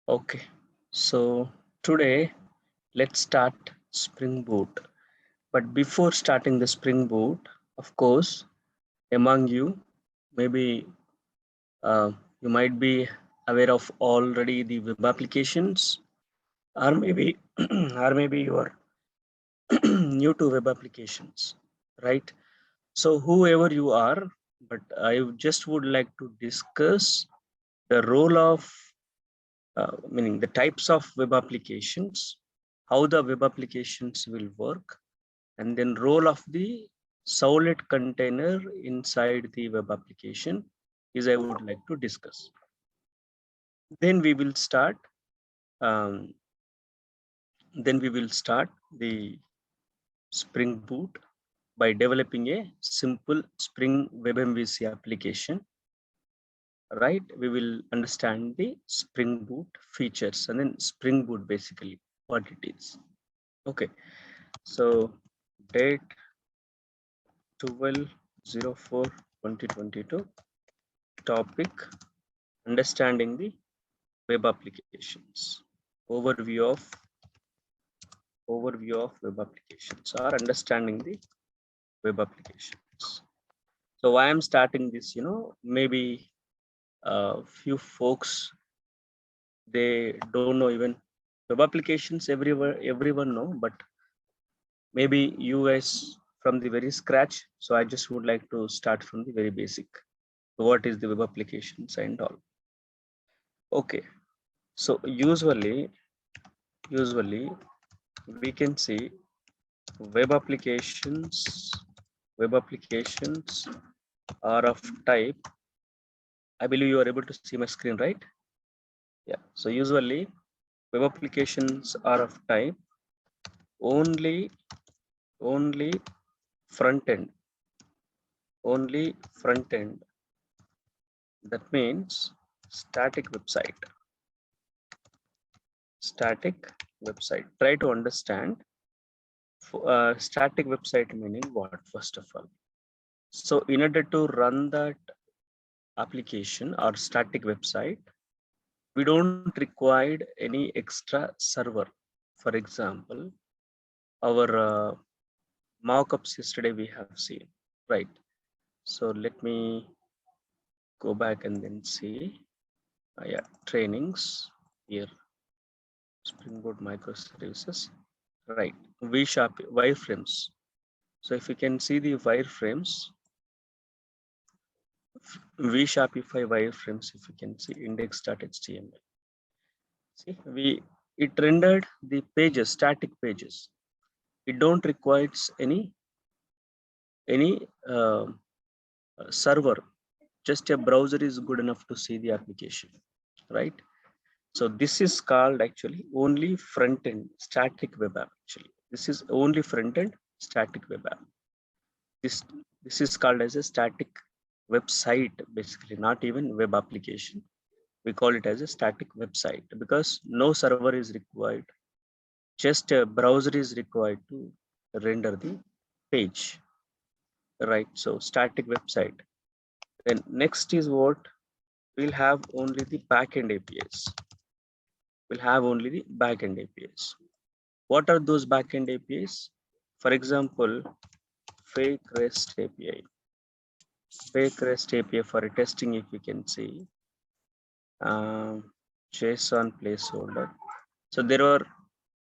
Okay, so today let's start Spring Boot. But before starting the Spring Boot, of course, among you, maybe you might be aware of already the web applications, or maybe or maybe you are new to web applications, right? So whoever you are, but I just would like to discuss the role of meaning the types of web applications, how the web applications will work, and then role of the Servlet container inside the web application is I would like to discuss. Then we will start. Um, then we will start the Spring Boot by developing a simple Spring WebMVC application. Right? We will understand the Spring Boot features and then Spring Boot basically what it is. Okay. So date 12/04/2022, topic understanding the web applications. Overview of web applications or understanding the web applications. So why I'm starting this, maybe a few folks they don't know even web applications everyone know, but maybe you guys from the very scratch. So I just would like to start from the very basic. What is the web applications and all? Okay, so usually we can see web applications are of type. I believe you are able to see my screen, right? Yeah. So usually web applications are of type only front end. Only front end. That means static website. Try to understand static website meaning what, first of all. So in order to run that application or static website, we don't require any extra server. For example, our mockups yesterday we have seen, right? So let me go back and then see. Yeah, trainings here, Spring Boot microservices, right? Wireframes. So if you can see the wireframes, Shopify wireframes, if you can see index.html. See, it rendered the pages, static pages. It don't require any server. Just a browser is good enough to see the application, right? So this is called actually only front end static web app. Actually, this is only front end static web app. This is called as a static website, basically, not even web application. We call it as a static website because no server is required. Just a browser is required to render the page, right? So static website. Then next is what we'll have only the backend APIs. We'll have only the backend APIs. What are those backend APIs? For example, fake REST API. Fake REST API for testing, if you can see. JSON placeholder. So there are a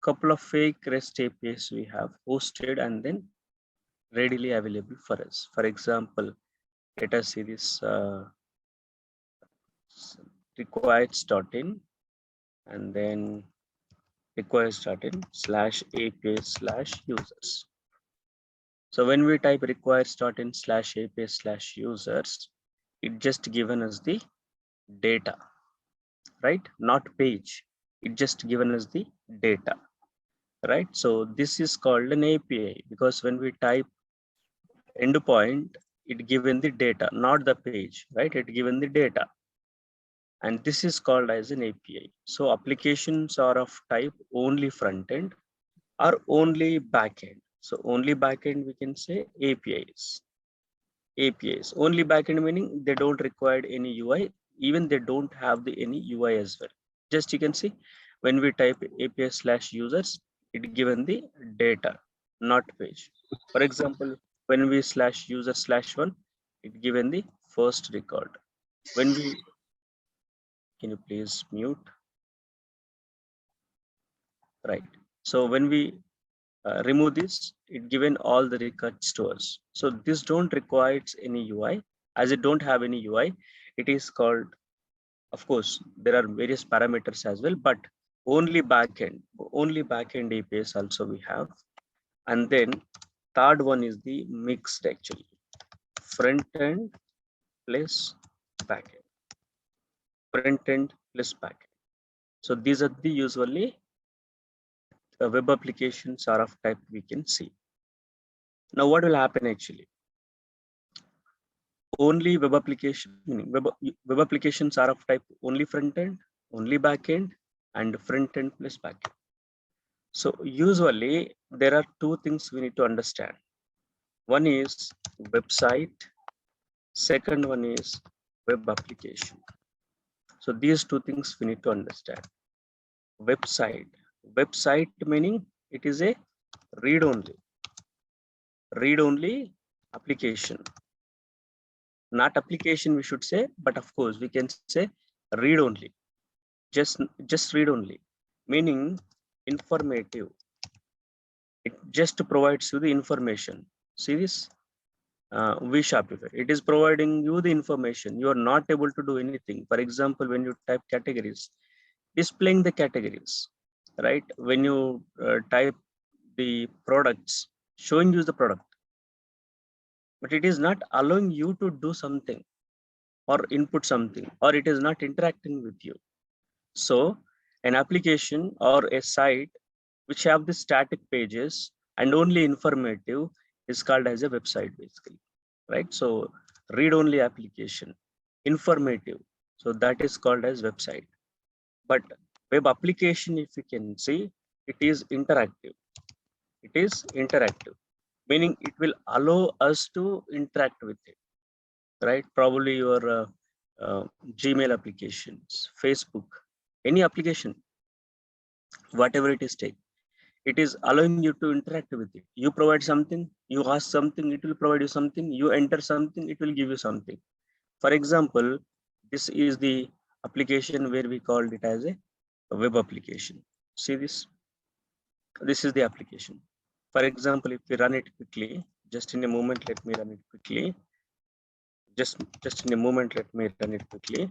couple of fake REST APIs we have hosted and then readily available for us. For example, let us see this requires.in and then requires.in/API/users. So when we type requires.in/API/users, it just given us the data, right? Not page. It just given us the data, right? So this is called an API because when we type endpoint, it given the data, not the page, right? It given the data. And this is called as an API. So applications are of type only front end or only backend. So only backend we can say APIs. Only backend meaning they don't require any UI, even they don't have any UI as well. Just you can see when we type API/users, it given the data, not page. For example, when we /user/1, it given the first record. When we, can you please mute? Right. So when we remove this, it given all the records to us. So this don't require any UI. As it don't have any UI, it is called, of course, there are various parameters as well, but only backend APIs also we have. And then third one is the mixed, actually, front end plus backend, front end plus backend. So these are the usually web applications are of type we can see. Now what will happen actually? Only web application, meaning web applications are of type only front end, only backend, and front end plus backend. So usually there are two things we need to understand. One is website, second one is web application. So these two things we need to understand. Website meaning it is a read only application. Not application we should say, but of course we can say read only. Just read only, meaning informative. It just provides you the information. See this Shopify. It is providing you the information. You are not able to do anything. For example, when you type categories, displaying the categories, right? When you type the products, showing you the product, but it is not allowing you to do something or input something, or it is not interacting with you. So an application or a site which have the static pages and only informative is called as a website, basically, right? So read only application, informative, so that is called as website. But web application, if you can see, it is interactive. It is interactive, meaning it will allow us to interact with it, right? Probably your Gmail applications, Facebook, any application, whatever it is, take, it is allowing you to interact with it. You provide something, you ask something, it will provide you something. You enter something, it will give you something. For example, this is the application where we called it as a web application. See this? This is the application. For example, if we run it quickly, just in a moment, let me run it quickly. Just in a moment, let me run it quickly.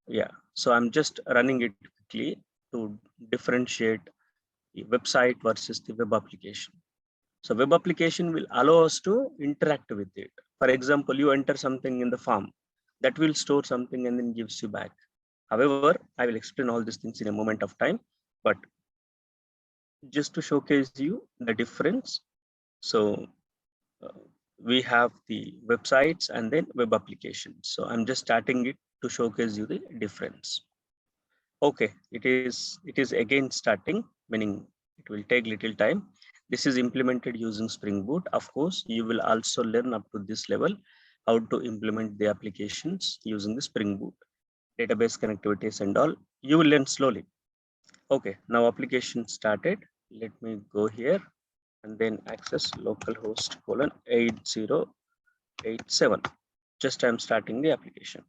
Yeah, so I'm just running it quickly to differentiate the website versus the web application. So web application will allow us to interact with it. For example, you enter something in the form, that will store something and then gives you back. However, I will explain all these things in a moment of time, but just to showcase you the difference. So we have the websites and then web applications. So I'm just starting it to showcase you the difference. Okay, it is again starting, meaning it will take little time. This is implemented using Spring Boot. Of course, you will also learn up to this level how to implement the applications using the Spring Boot, database connectivities and all. You will learn slowly. Okay, now application started. Let me go here and then access localhost :8087. Just I'm starting the application.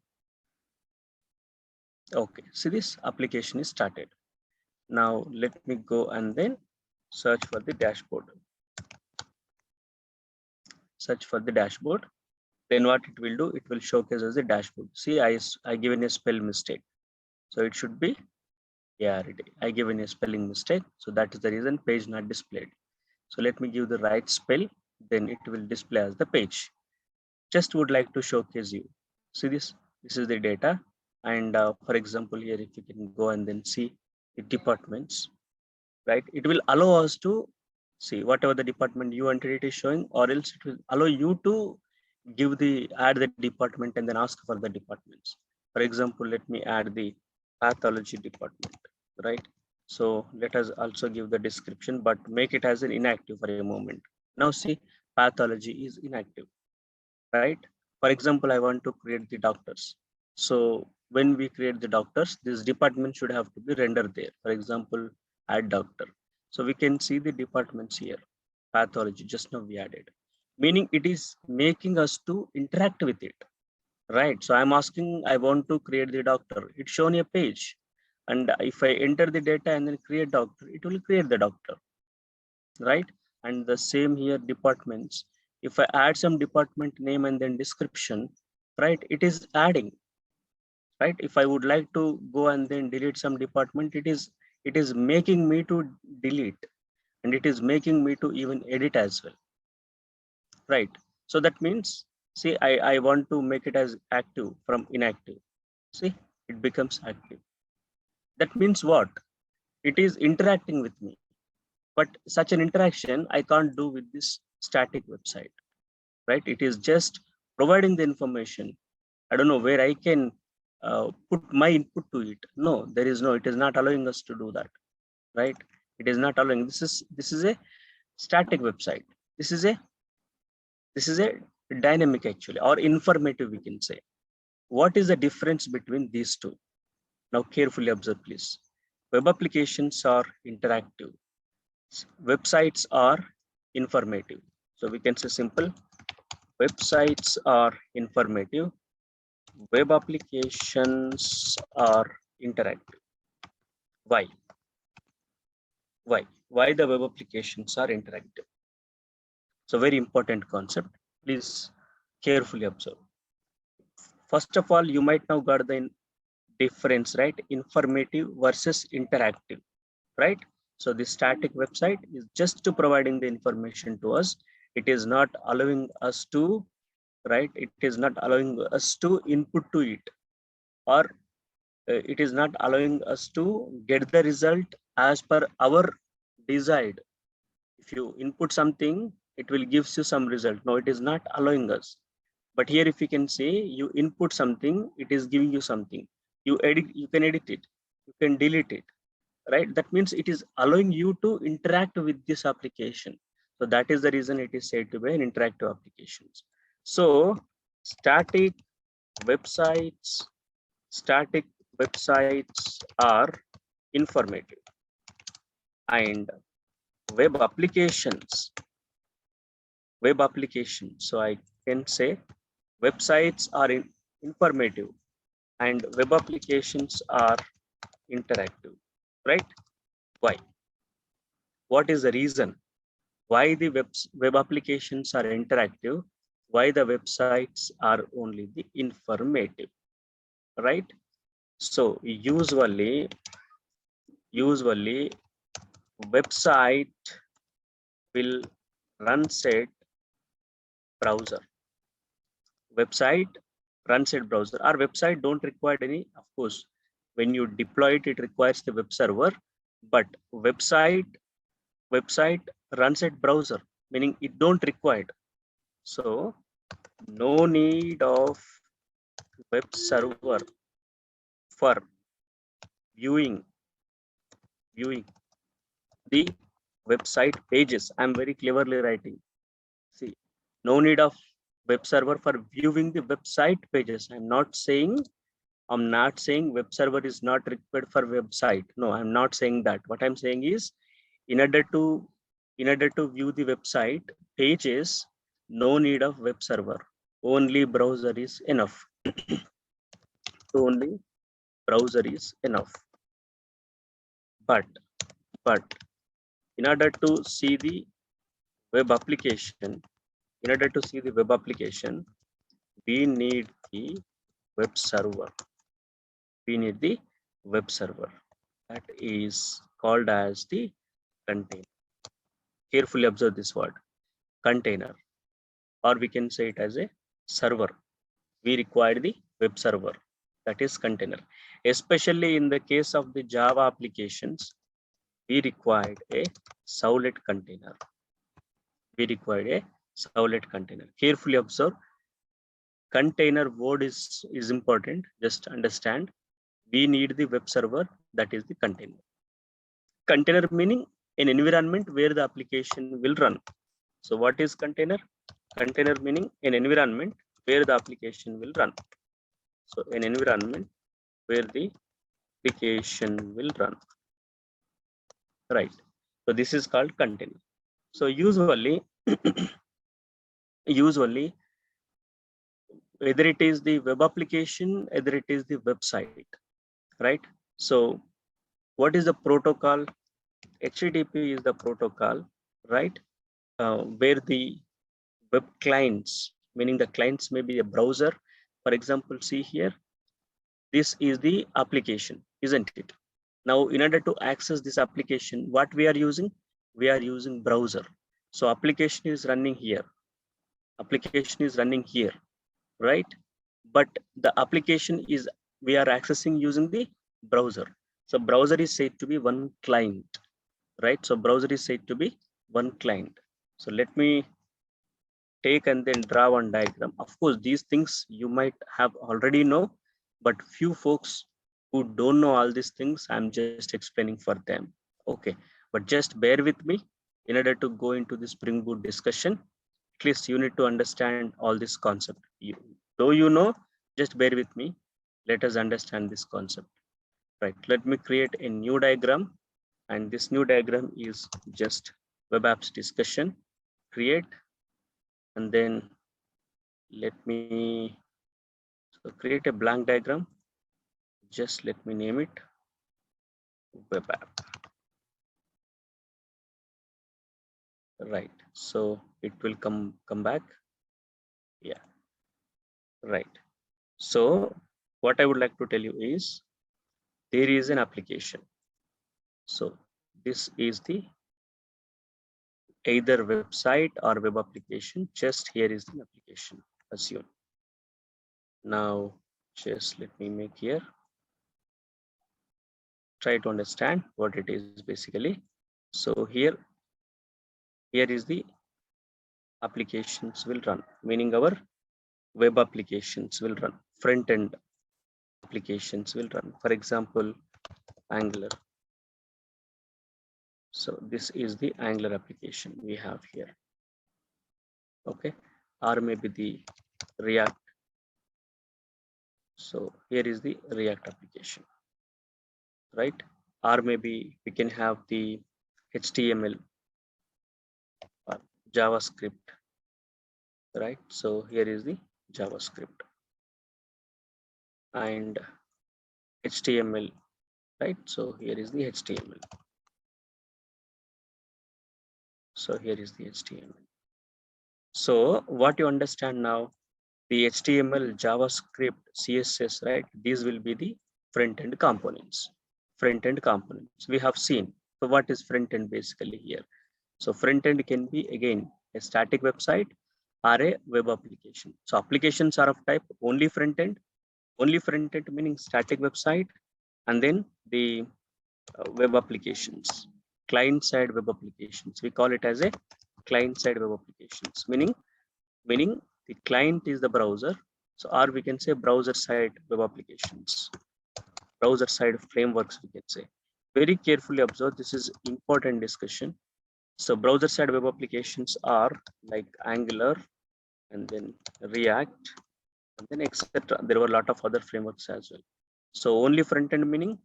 Okay, see this application is started. Now let me go and then search for the dashboard. Search for the dashboard. Then what it will do, it will showcase as a dashboard. See, I given a spell mistake. So it should be, yeah, I given a spelling mistake. So that is the reason page not displayed. So let me give the right spell, then it will display as the page. Just would like to showcase you. See this is the data. And for example, here, if you can go and then see the departments, right? It will allow us to see whatever the department you entered it is showing, or else it will allow you to add the department and then ask for the departments. For example, let me add the pathology department, right? So let us also give the description, but make it as an inactive for a moment. Now see, pathology is inactive, right? For example, I want to create the doctors. So when we create the doctors, this department should have to be rendered there. For example, add doctor. So we can see the departments here. Pathology, just now we added. Meaning it is making us to interact with it. Right. So I'm asking, I want to create the doctor. It's shown a page. And if I enter the data and then create doctor, it will create the doctor. Right. And the same here, departments. If I add some department name and then description, right, it is adding. Right. If I would like to go and then delete some department, it is making me to delete, and it is making me to even edit as well. Right. So that means, see, I want to make it as active from inactive. See, it becomes active. That means what? It is interacting with me. But such an interaction I can't do with this static website, right? It is just providing the information. I don't know where I can put my input to it. No, there is no, it is not allowing us to do that, right? It is not allowing. This is a static website. This is a dynamic actually, or informative, we can say. What is the difference between these two? Now carefully observe, please. Web applications are interactive. Websites are informative. So we can say simple, websites are informative, web applications are interactive. Why? Why the web applications are interactive? So very important concept. Please carefully observe. First of all, you might now got the difference, right? Informative versus interactive, right? So the static website is just to providing the information to us. It is not allowing us to, right? It is not allowing us to input to it, or it is not allowing us to get the result as per our desired. If you input something, it will gives you some result. No, it is not allowing us. But here, if you can say you input something, it is giving you something. You can edit it, you can delete it, right? That means it is allowing you to interact with this application. So that is the reason it is said to be an interactive applications. So static websites are informative, and web applications. So I can say websites are informative and web applications are interactive, right? Why? What is the reason why the web applications are interactive, why the websites are only the informative, right? So usually website will run set browser. Website runs at browser. Our website don't require any, of course, when you deploy it, it requires the web server, but website runs at browser, meaning it don't require. So no need of web server for viewing the website pages. I'm very cleverly writing. See, no need of web server for viewing the website pages. I'm not saying web server is not required for website. No, I'm not saying that. What I'm saying is, in order to view the website pages, no need of web server. Only browser is enough. Only browser is enough. But in order to see the web application, we need the web server. That is called as the container. Carefully observe this word, container, or we can say it as a server. We require the web server, that is container. Especially in the case of the Java applications, we required a servlet container. Carefully observe. Container word is important. Just understand. We need the web server, that is the container. Container meaning an environment where the application will run. So what is container? Container meaning an environment where the application will run. So an environment where the application will run, right? So this is called container. So usually whether it is the web application, either it is the website, right? So what is the protocol? HTTP is the protocol, right? Where the web clients, meaning the clients may be a browser. For example, see here, this is the application, isn't it? Now, in order to access this application, what we are using? We are using browser. So application is running here. Application is running here, right? But the application is, we are accessing using the browser. So browser is said to be one client, right? So browser is said to be one client. So let me take and then draw one diagram. Of course, these things you might have already know, but few folks who don't know all these things, I'm just explaining for them. Okay, but just bear with me in order to go into the Spring Boot discussion. At least you need to understand all this concept. Though you know, just bear with me. Let us understand this concept. Right, let me create a new diagram, and this new diagram is just web apps discussion. Create, and then let me create a blank diagram. Just let me name it web app. Right, so it will come back. Yeah, right. So what I would like to tell you is there is an application. So this is the either website or web application. Just here is the application, assume. Now just let me make here, try to understand what it is basically. So here is the applications will run, meaning our web applications will run, front end applications will run. For example, Angular. So this is the Angular application we have here. Okay, or maybe the React. So here is the React application, right? Or maybe we can have the HTML or JavaScript, right? So here is the JavaScript and HTML, right? So here is the HTML. So here is the HTML. So what you understand now, the HTML, JavaScript, CSS, right? These will be the front-end components. Front-end components we have seen. So what is front-end basically here? So front-end can be again a static website or a web application. So applications are of type only front-end meaning static website, and then the web applications, client-side web applications. We call it as a client-side web applications, meaning the client is the browser. So, or we can say browser-side web applications, browser-side frameworks, we can say. Very carefully observe, this is important discussion. So browser-side web applications are like Angular and then React and then etc. There were a lot of other frameworks as well. So only front-end meaning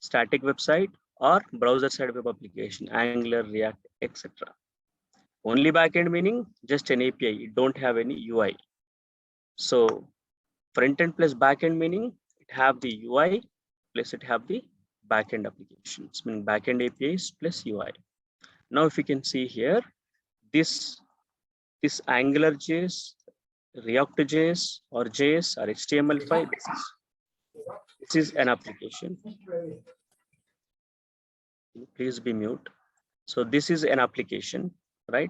static website or browser-side web application, Angular, React, etc. Only backend meaning just an API, it don't have any UI. So front-end plus backend meaning it have the UI plus it have the backend applications, meaning backend APIs plus UI. Now if you can see here, this AngularJS, React.js or JS or HTML5, this is an application. Please be mute. So this is an application, right?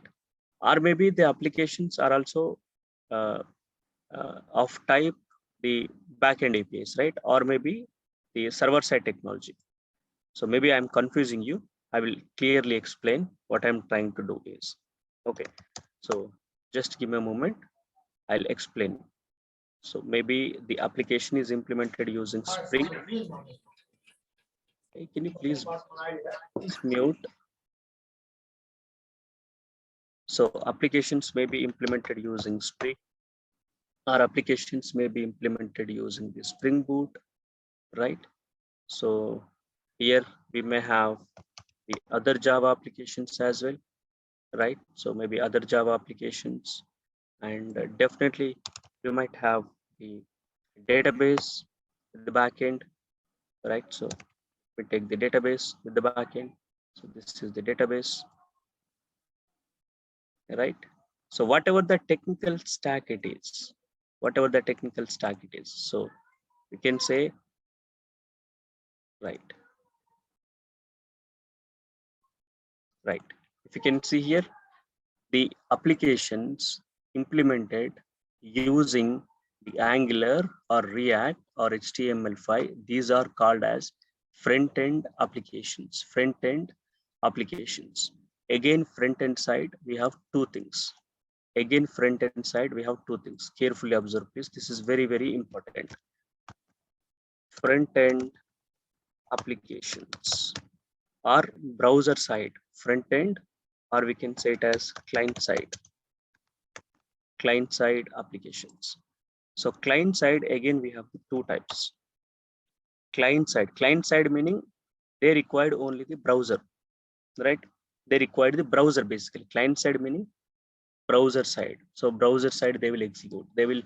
Or maybe the applications are also of type the backend APIs, right? Or maybe the server-side technology. So maybe I'm confusing you. I will clearly explain what I'm trying to do is. Okay, so just give me a moment. I'll explain. So maybe the application is implemented using Spring. Hey, can you please mute? So applications may be implemented using Spring, or applications may be implemented using the Spring Boot, right? So here we may have the other Java applications as well, right? So maybe other Java applications, and definitely we might have the database at the backend, right? So we take the database with the backend. So this is the database, right? So whatever the technical stack it is, whatever the technical stack it is, so we can say, right? If you can see here, the applications implemented using the Angular or React or HTML5, these are called as front-end applications. Front-end applications. Again, front-end side, we have two things. Again, front-end side, we have two things. Carefully observe, please. This is very, very important. Front-end applications or browser side, front-end, or we can say it as client side applications. So client side, again, we have two types. Client side meaning they required only the browser, right? They required the browser basically. Client side meaning browser side. So browser side, they will execute. They will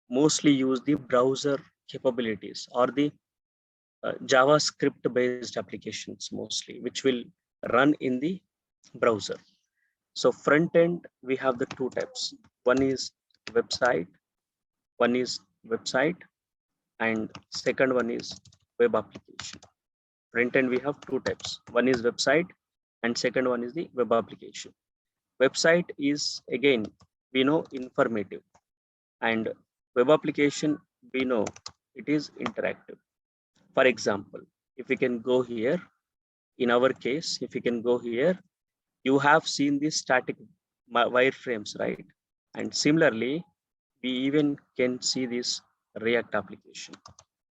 mostly use the browser capabilities or the JavaScript based applications mostly, which will run in the browser. So front end, we have the two types. One is website, and second one is web application. Front end, we have two types. One is website and second one is the web application. Website is, again, we know, informative, and web application, we know it is interactive. For example, if we can go here, in our case, if we can go here, you have seen the static wireframes, right? And similarly, we even can see this React application.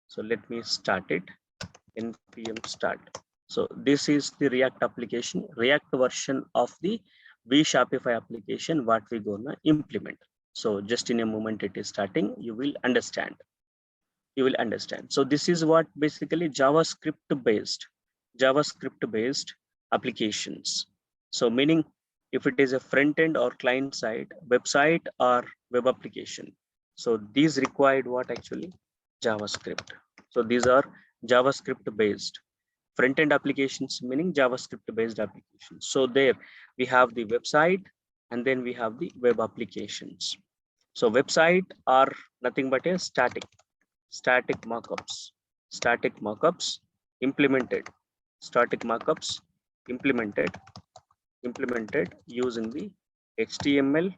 So let me start it. npm start. So this is the React application, React version of the Shopify application, what we gonna implement. So just in a moment it is starting, you will understand. So this is what basically JavaScript based applications. So meaning if it is a front end or client side, website or web application. So these required what actually? JavaScript. So these are JavaScript based front end applications, meaning JavaScript based applications. So there we have the website and then we have the web applications. So website are nothing but a static mockups, implemented, implemented using the HTML,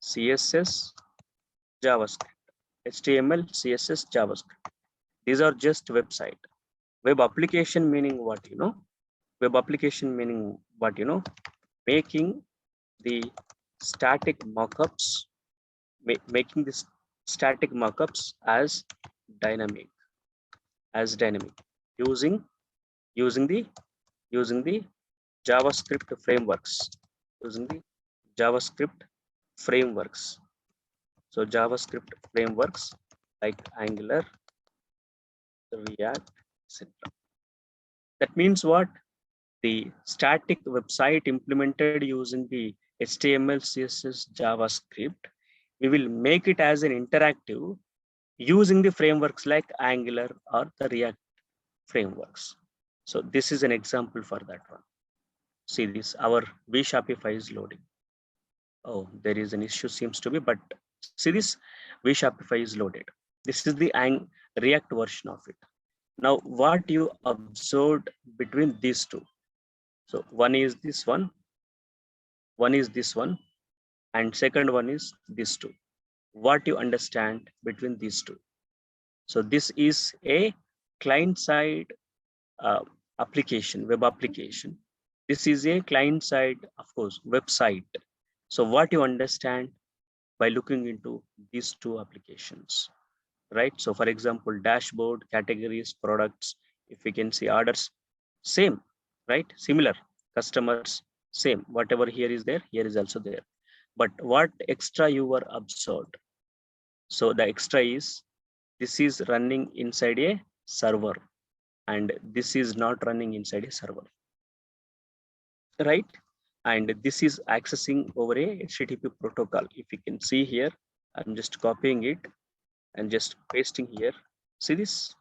CSS, JavaScript. HTML, CSS, JavaScript. These are just website. Web application meaning what? Web application meaning what? Making the static mockups, making this static mockups as dynamic, using the JavaScript frameworks, So JavaScript frameworks like Angular, React, etc. That means what? The static website implemented using the HTML, CSS, JavaScript, we will make it as an interactive using the frameworks like Angular or the React frameworks. So this is an example for that one. See this, our Shopify is loading. Oh, there is an issue seems to be, but see this, Shopify is loaded. This is the React version of it. Now, what you observed between these two? So one is this one, and second one is this two. What you understand between these two? So this is a client-side application, web application. This is a client-side, of course, website. So what you understand by looking into these two applications, right? So for example, dashboard, categories, products, if we can see orders, same, right? Similar, customers, same. Whatever here is there, here is also there. But what extra you were observed? So the extra is this is running inside a server, and this is not running inside a server, right? And this is accessing over a HTTP protocol. If you can see here, I'm just copying it and just pasting here. See this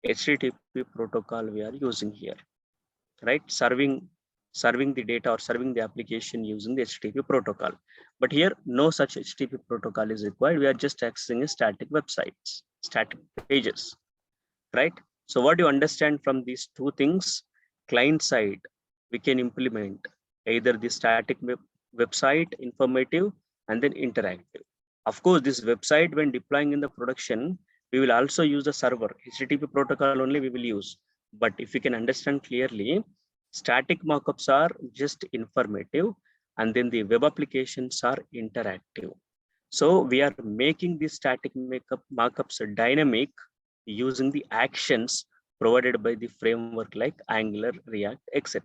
HTTP protocol we are using here, right? Serving the data or serving the application using the HTTP protocol. But here, no such HTTP protocol is required. We are just accessing a static websites, static pages, right? So what you understand from these two things, client side, we can implement either the static website, informative, and then interactive. Of course, this website, when deploying in the production, we will also use the server. HTTP protocol only we will use. But if you can understand clearly, static markups are just informative, and then the web applications are interactive. So we are making the static markups dynamic using the actions provided by the framework like Angular, React, etc.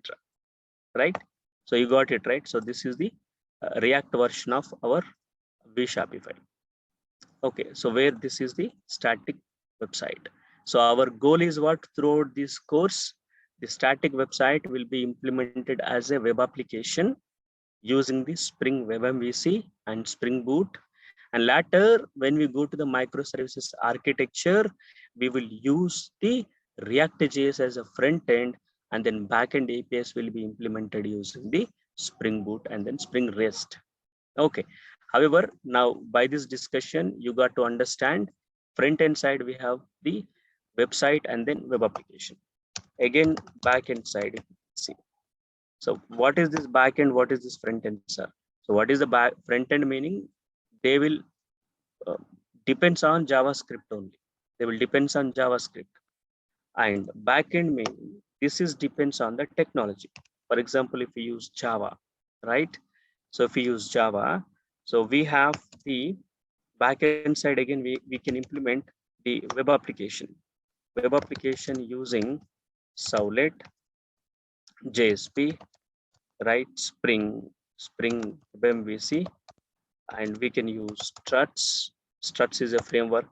Right? So you got it, right? So this is the React version of our Shopify. Okay, so where this is the static website. So our goal is what? Throughout this course, the static website will be implemented as a web application using the Spring Web MVC and Spring Boot. And later, when we go to the microservices architecture, we will use the React.js as a front end, and then backend APIs will be implemented using the Spring Boot and then Spring REST. Okay. However, now by this discussion, you got to understand front end side, we have the website and then web application. Again, backend side, see. So what is this backend? What is this front end, sir? So what is the front end meaning? They will depends on JavaScript only. They will depends on JavaScript. And backend meaning this is depends on the technology. For example, if we use Java, right? So if we use Java, so we have the backend side. Again, we can implement the web application using Servlet, JSP, right? Spring MVC, and we can use Struts. Struts is a framework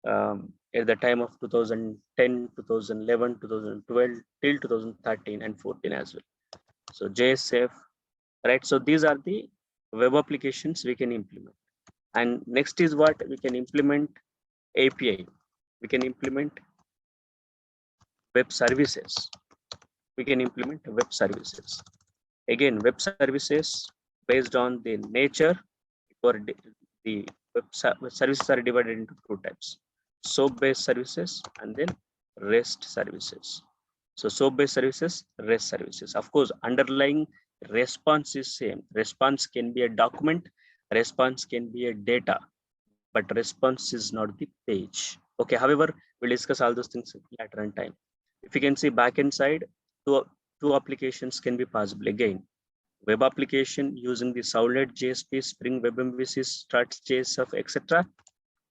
at the time of 2010, 2011, 2012 till 2013 and 14 as well. So JSF, right? So these are the web applications we can implement. And next is what we can implement API. We can implement web services. We can implement web services. Again, web services based on the nature, or the web services are divided into two types: SOAP-based services and then REST services. So SOAP-based services, REST services. Of course, underlying response is same. Response can be a document, response can be a data, but response is not the page. Okay, however, we'll discuss all those things later in time. If you can see backend side, two applications can be possible. Again, web application using the Servlet, JSP, Spring Web MVC, Struts, JSF, etc.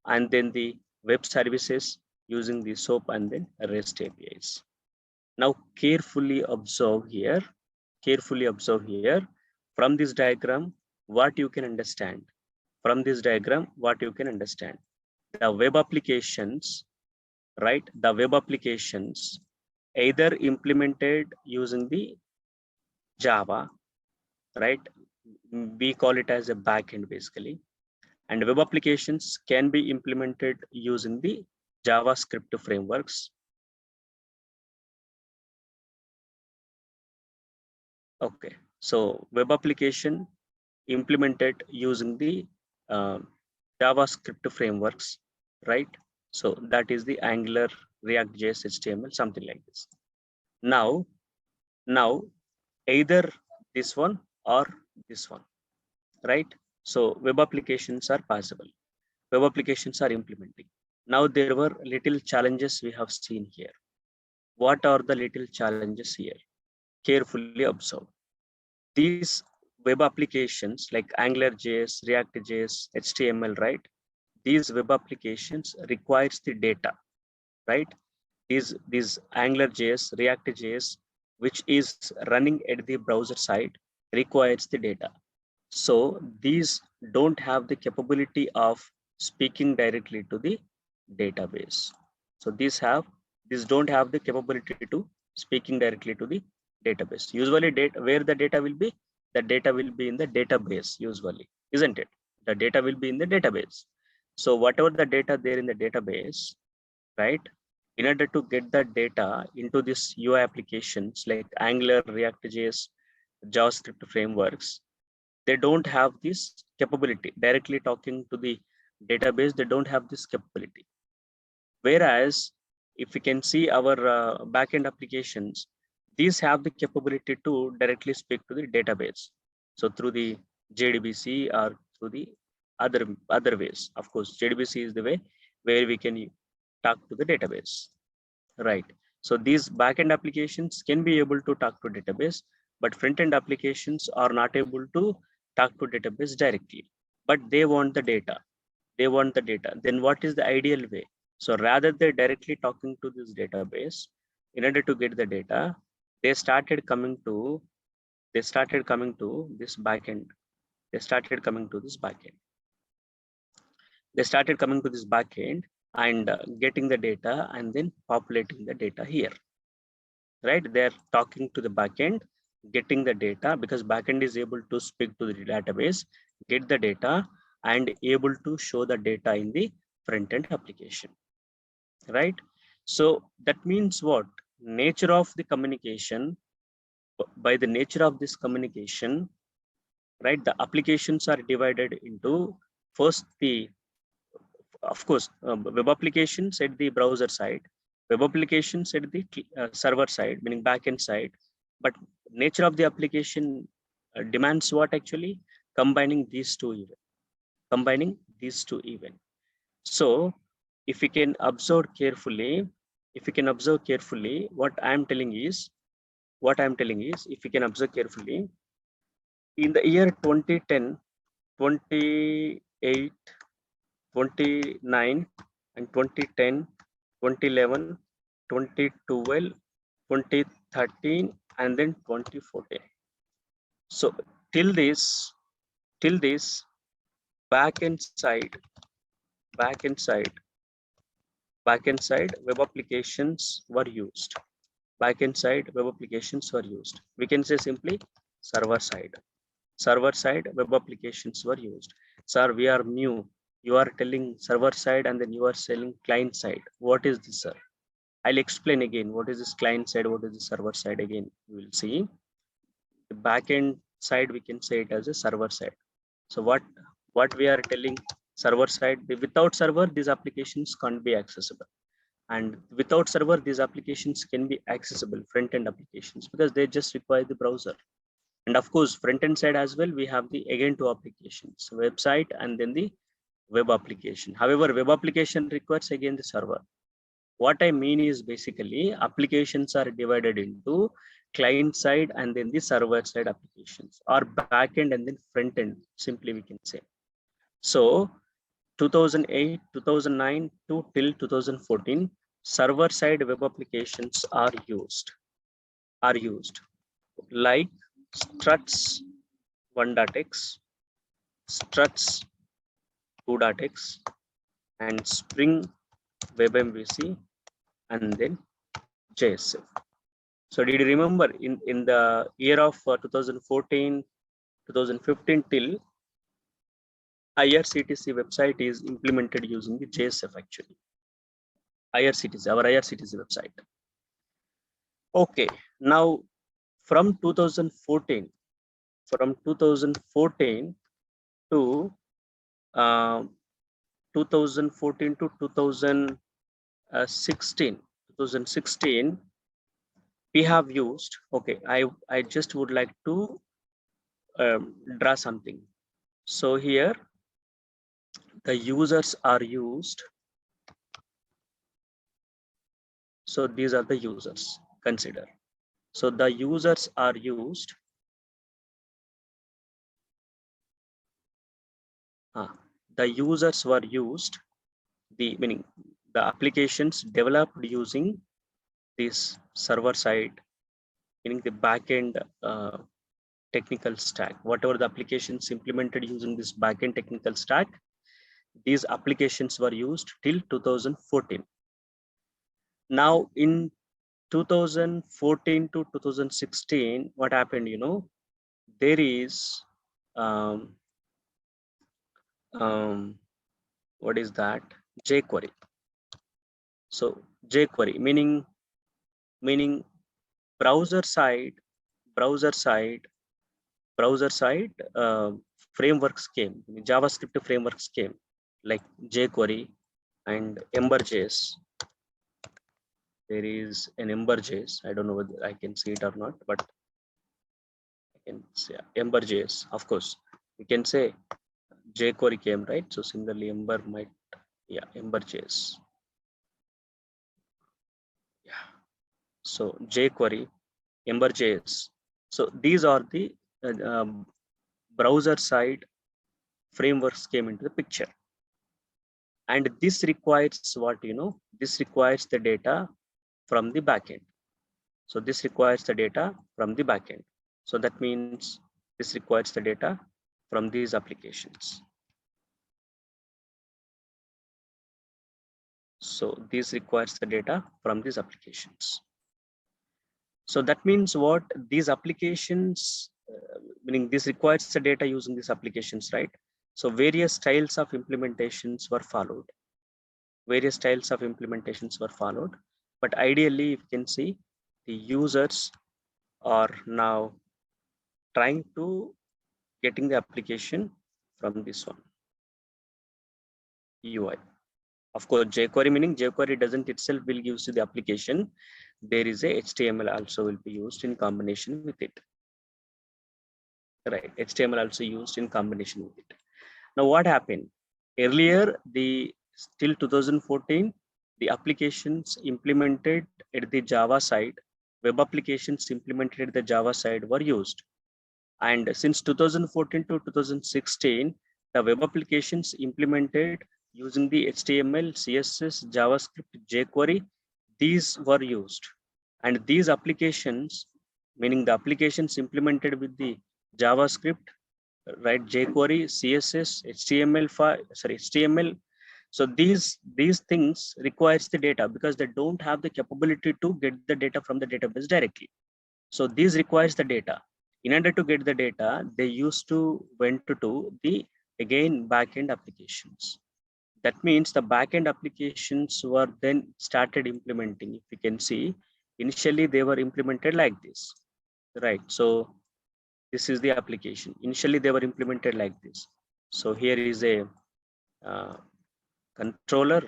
And then the web services using the SOAP and then REST APIs. Now carefully observe here. From this diagram, what you can understand. From this diagram, what you can understand. The web applications, right? The web applications either implemented using the Java, right? We call it as a backend basically. And web applications can be implemented using the JavaScript frameworks. Okay, so web application implemented using the JavaScript frameworks, right? So that is the Angular, React, JS, HTML, something like this. Now either this one or this one, right? So web applications are possible. Web applications are implementing. Now there were little challenges we have seen here. What are the little challenges here? Carefully observe. These web applications like AngularJS, React.js, HTML, right? These web applications requires the data, right? These AngularJS, React.js, which is running at the browser side, requires the data. So these don't have the capability of speaking directly to the database. So these don't have the capability to speaking directly to the database. Usually where the data will be, the data will be in the database usually, isn't it? The data will be in the database. So whatever the data there in the database, right? In order to get that data into this UI applications like Angular, React.js, JavaScript frameworks, they don't have this capability directly talking to the database. They don't have this capability. Whereas if we can see our backend applications, these have the capability to directly speak to the database. So through the Jdbc or through the other ways. Of course, Jdbc is the way where we can talk to the database, right? So these backend applications can be able to talk to database, but front-end applications are not able to talk to database directly, but they want the data. They want the data. Then what is the ideal way? So rather than directly talking to this database, in order to get the data, they started coming to this backend. They started coming to this backend. They started coming to this backend and getting the data and then populating the data here, right? They're talking to the backend, getting the data, because backend is able to speak to the database, get the data, and able to show the data in the front-end application, right? So that means what? Nature of the communication, by the nature of this communication, right? The applications are divided into first of course, web applications at the browser side, web applications at the server side, meaning backend side. But nature of the application demands what actually? Combining these two events. Combining these two events. So if we can observe carefully, what I'm telling is, if you can observe carefully, in the year 2010, 28, 29 and 2010, 2011, 2012, 2013, and then 2014. So till this backend side web applications were used. Backend side web applications were used. We can say simply server side web applications were used. Sir, we are new. You are telling server side and then you are selling client side. What is this, sir? I'll explain again. What is this client side? What is the server side? Again, we will see. The backend side, we can say it as a server side. So what we are telling server side, without server, these applications can't be accessible. And without server, these applications can be accessible, front-end applications, because they just require the browser. And of course, front-end side as well, we have the again two applications, website and then the web application. However, web application requires again the server. What I mean is basically applications are divided into client side and then the server side applications, or backend and then front end, simply we can say. So 2008, 2009 to till 2014, server side web applications are used like Struts 1.x, Struts 2.x, and Spring Web MVC, and then JSF. So did you remember in the year of 2014, 2015 till IRCTC website is implemented using the JSF actually. Our IRCTC website. Okay, now from 2014 to 2014 to 2016, we have used, okay, I just would like to draw something. So here the users are used. So these are the users, consider. So the users are used. The users were used, meaning the applications developed using this server side, meaning the backend technical stack. Whatever the applications implemented using this backend technical stack, These applications were used till 2014. Now in 2014 to 2016, what happened, there is what is that? jQuery. So jQuery meaning browser side frameworks came. JavaScript frameworks came like jQuery and Emberjs. There is an Emberjs. I don't know whether I can see it or not, but I can say Emberjs. Of course, we can say jQuery came, right? So similarly, Emberjs. Yeah. So jQuery, Emberjs. So these are the browser side frameworks came into the picture. And this requires what, this requires the data from the backend. So this requires the data from the backend. So that means this requires the data from these applications. So this requires the data from these applications. So that means what these applications, meaning this requires the data using these applications, right? So various styles of implementations were followed. But ideally, you can see the users are now trying to getting the application from this one, UI. Of course, jQuery meaning jQuery doesn't itself will give you the application. There is a HTML also will be used in combination with it. Right, HTML also used in combination with it. Now what happened? Earlier, till 2014, the applications implemented at the Java side, web applications implemented at the Java side were used. And since 2014 to 2016, the web applications implemented using the HTML, CSS, JavaScript, jQuery, these were used. And these applications, meaning the applications implemented with the JavaScript, right, jQuery, CSS, HTML. So these things requires the data because they don't have the capability to get the data from the database directly. So these requires the data. In order to get the data, they used to went to the again backend applications. That means the backend applications were then started implementing. If you can see, initially they were implemented like this, right? So this is the application. Initially they were implemented like this. So here is a controller,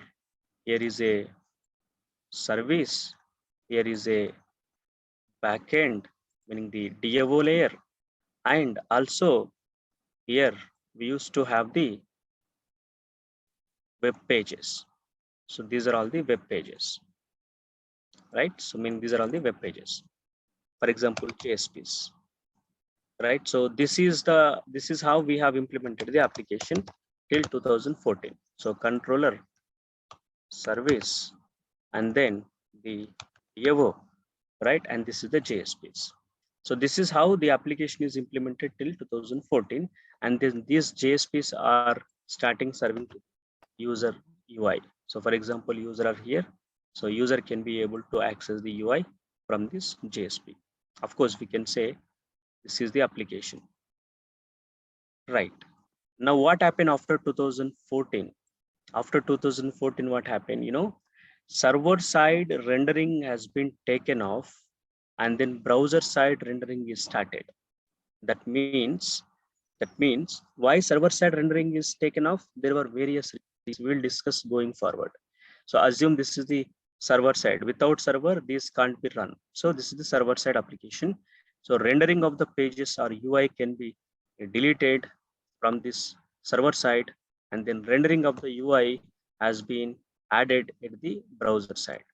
here is a service, here is a backend, meaning the DAO layer, and also here we used to have the web pages. So these are all the web pages, right? So meaning these are all the web pages. For example, JSPs, right? So this is how we have implemented the application till 2014. So controller, service, and then the DAO, right? And this is the JSPs. So this is how the application is implemented till 2014, and then these JSPs are starting serving to user UI. So for example, user are here, so user can be able to access the UI from this JSP. Of course, we can say this is the application, right? Now what happened after 2014? After 2014, what happened? Server side rendering has been taken off, and then browser side rendering is started. That means why server side rendering is taken off? There were various reasons we will discuss going forward. So assume this is the server side. Without server, this can't be run. So this is the server side application. So rendering of the pages or UI can be deleted from this server side, and then rendering of the UI has been added at the browser side.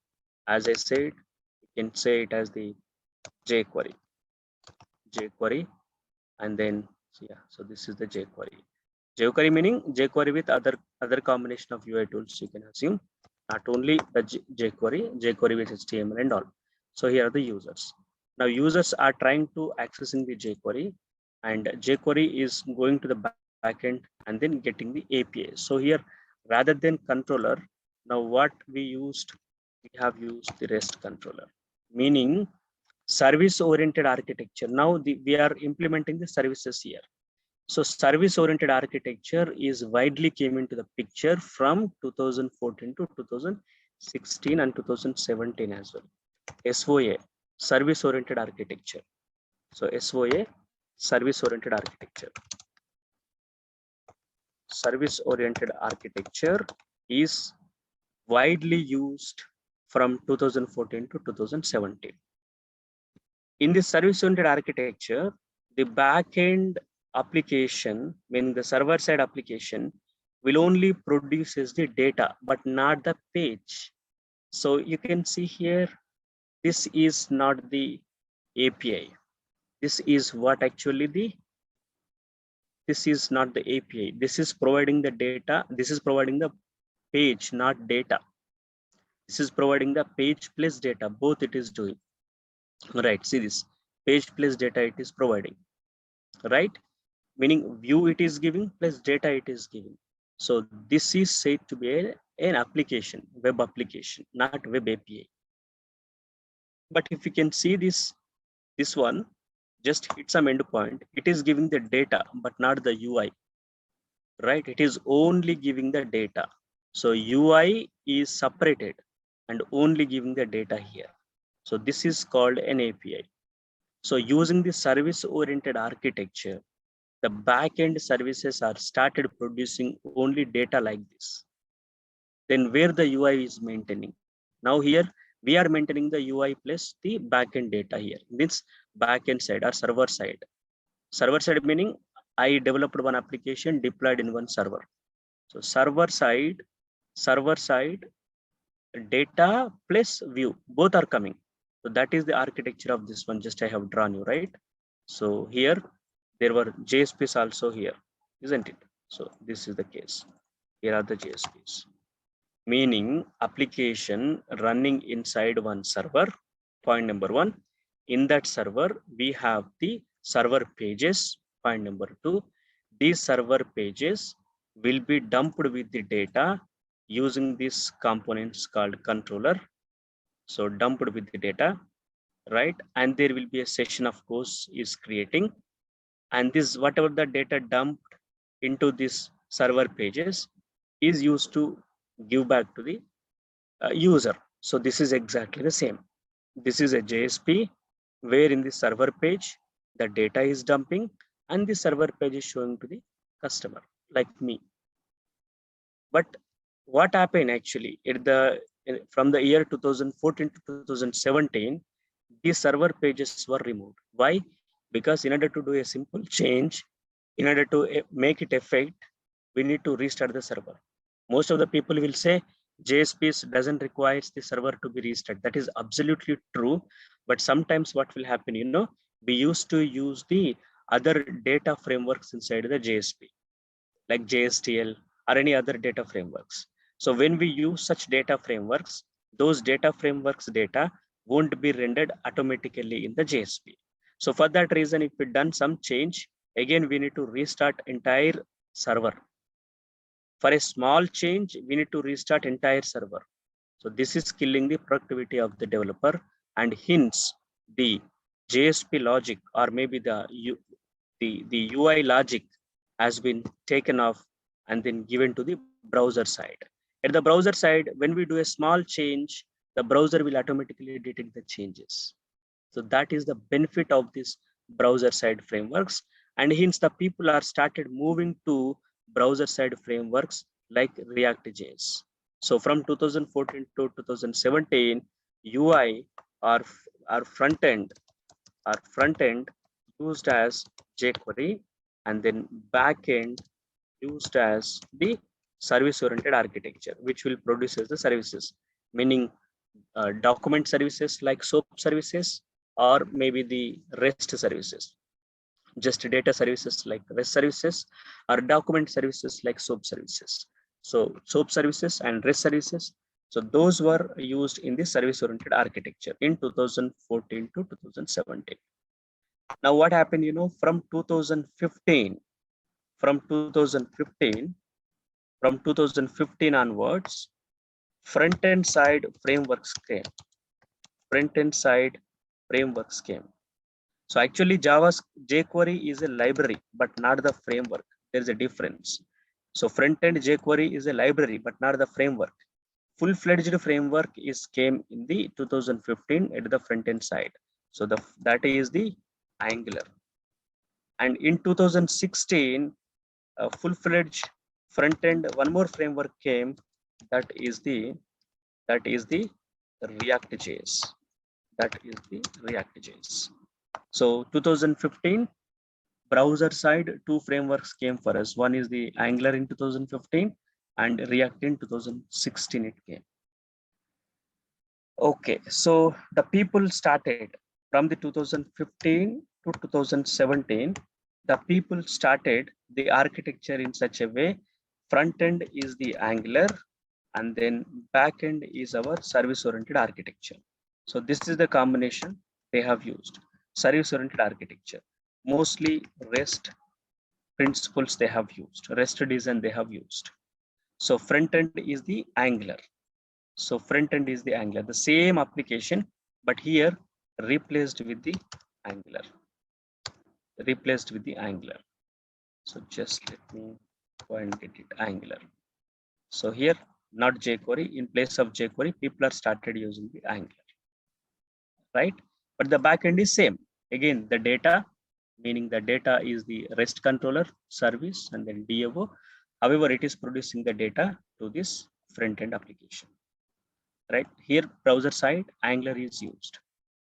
As I said, you can say it as the jQuery, and then so this is the jQuery meaning jQuery with other combination of UI tools. You can assume not only the jQuery with HTML and all. So here are the users. Now users are trying to accessing the jQuery, and jQuery is going to the backend and then getting the API. So here rather than controller. Now what we used, we have used the REST controller, meaning service oriented architecture. Now we are implementing the services here. So service oriented architecture is widely came into the picture from 2014 to 2016 and 2017 as well. SOA, service oriented architecture. So SOA, service oriented architecture. Service oriented architecture is widely used from 2014 to 2017. In the service oriented architecture, the backend application, meaning the server side application, will only produces the data but not the page. So you can see here, this is not the API. This is what actually this is not the API. This is providing the data. This is providing the page, not data. This is providing the page plus data. Both it is doing. Right. See this page plus data it is providing. Right. Meaning view it is giving plus data it is giving. So this is said to be an application, web application, not web API. But if you can see this one, just hit some endpoint, it is giving the data, but not the UI, right? It is only giving the data. So UI is separated and only giving the data here. So this is called an API. So using the service oriented architecture, the backend services are started producing only data like this. Then where the UI is maintaining. Now here we are maintaining the UI plus the backend data here. This backend side or server side. Server side meaning I developed one application deployed in one server. So server side data plus view, both are coming. So that is the architecture of this one. Just I have drawn you, right? So here there were JSPs also here, isn't it? So this is the case. Here are the JSPs. Meaning application running inside one server. Point number one. In that server, we have the server pages. Point number two. These server pages will be dumped with the data using these components called controller. So dumped with the data, right? And there will be a session, of course, is creating. And this whatever the data dumped into this server pages is used to give back to the user. So this is exactly the same. This is a JSP where in the server page, the data is dumping and the server page is showing to the customer like me. But what happened actually from the year 2014 to 2017, these server pages were removed. Why? Because in order to do a simple change, in order to make it effect, we need to restart the server. Most of the people will say JSPs doesn't require the server to be restarted. That is absolutely true. But sometimes what will happen, we used to use the other data frameworks inside the JSP, like JSTL or any other data frameworks. So when we use such data frameworks, those data frameworks data won't be rendered automatically in the JSP. So for that reason, if we done some change, again, we need to restart entire server. For a small change, we need to restart entire server. So this is killing the productivity of the developer, and hence the JSP logic or maybe the UI logic has been taken off and then given to the browser side. At the browser side, when we do a small change, the browser will automatically detect the changes. So that is the benefit of this browser side frameworks, and hence the people are started moving to browser side frameworks like React.js. So from 2014 to 2017, UI or front end used as jQuery, and then backend used as the service oriented architecture, which will produce as the services, meaning document services like SOAP services, or maybe the REST services, just data services like REST services, or document services like SOAP services. So SOAP services and REST services, so those were used in the service oriented architecture in 2014 to 2017. Now what happened, from 2015, from 2015 onwards, front-end side frameworks came. Front-end side frameworks came. So actually Java's jQuery is a library, but not the framework. There is a difference. So front-end jQuery is a library, but not the framework. Full-fledged framework is came in the 2015 at the front-end side. So that is the Angular. And in 2016, full-fledged front-end, one more framework came. That is the React.js. That is the React.js. So 2015 browser side, two frameworks came for us. One is the Angular in 2015 and React in 2016 it came. Okay, so the people started from the 2015 to 2017. The people started the architecture in such a way. Front end is the Angular, and then back end is our service-oriented architecture. So this is the combination they have used. Service-oriented architecture, mostly REST principles they have used, REST design they have used. So front end is the Angular. So front end is the Angular, the same application, but here replaced with the Angular. Replaced with the Angular. So just let me go and get it Angular. So here not jQuery, in place of jQuery, people are started using the Angular, right? But the backend is same. Again, the data, meaning the data is the REST controller service and then DAO. However, it is producing the data to this front end application. Right here, browser side Angular is used,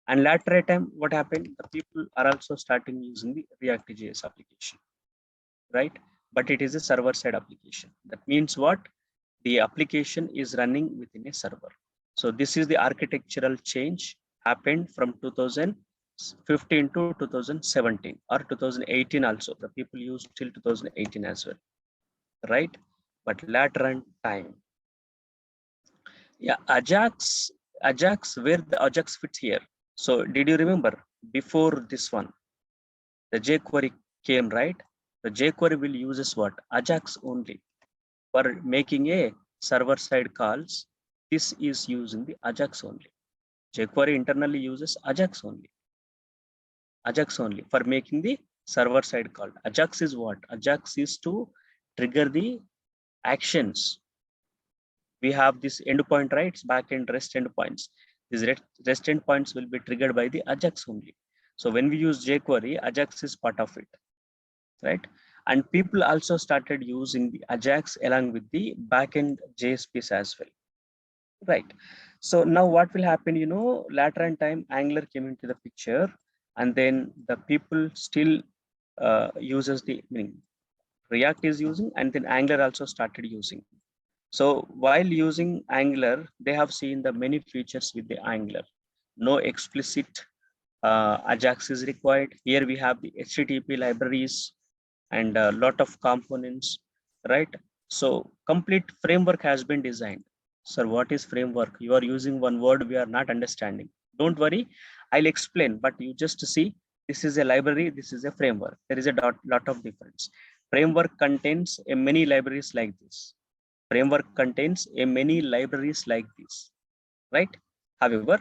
and later time what happened? The people are also starting using the React.js application, right? But it is a server side application. That means what? The application is running within a server. So this is the architectural change happened from 2015 to 2017 or 2018 also. The people used till 2018 as well, right? But later on time. Yeah, Ajax, where the Ajax fits here. So did you remember before this one, the jQuery came, right? The jQuery will uses what? Ajax only for making a server side calls. This is using the Ajax only. jQuery internally uses Ajax only. Ajax only for making the server side call. Ajax is what? Ajax is to trigger the actions. We have this endpoint, right? Backend REST endpoints. These REST endpoints will be triggered by the Ajax only. So when we use jQuery, Ajax is part of it, right? And people also started using the Ajax along with the backend JSPs as well, right? So now what will happen? You know, later in time, Angular came into the picture, and then the people still uses the meaning React is using, and then Angular also started using. So while using Angular, they have seen the many features with the Angular. No explicit Ajax is required. Here we have the HTTP libraries and a lot of components, right? So complete framework has been designed. Sir, what is framework? You are using one word we are not understanding. Don't worry, I'll explain, but you just see this is a library, this is a framework. There is a lot of difference. Framework contains a many libraries like this. Framework contains a many libraries like this, right? However,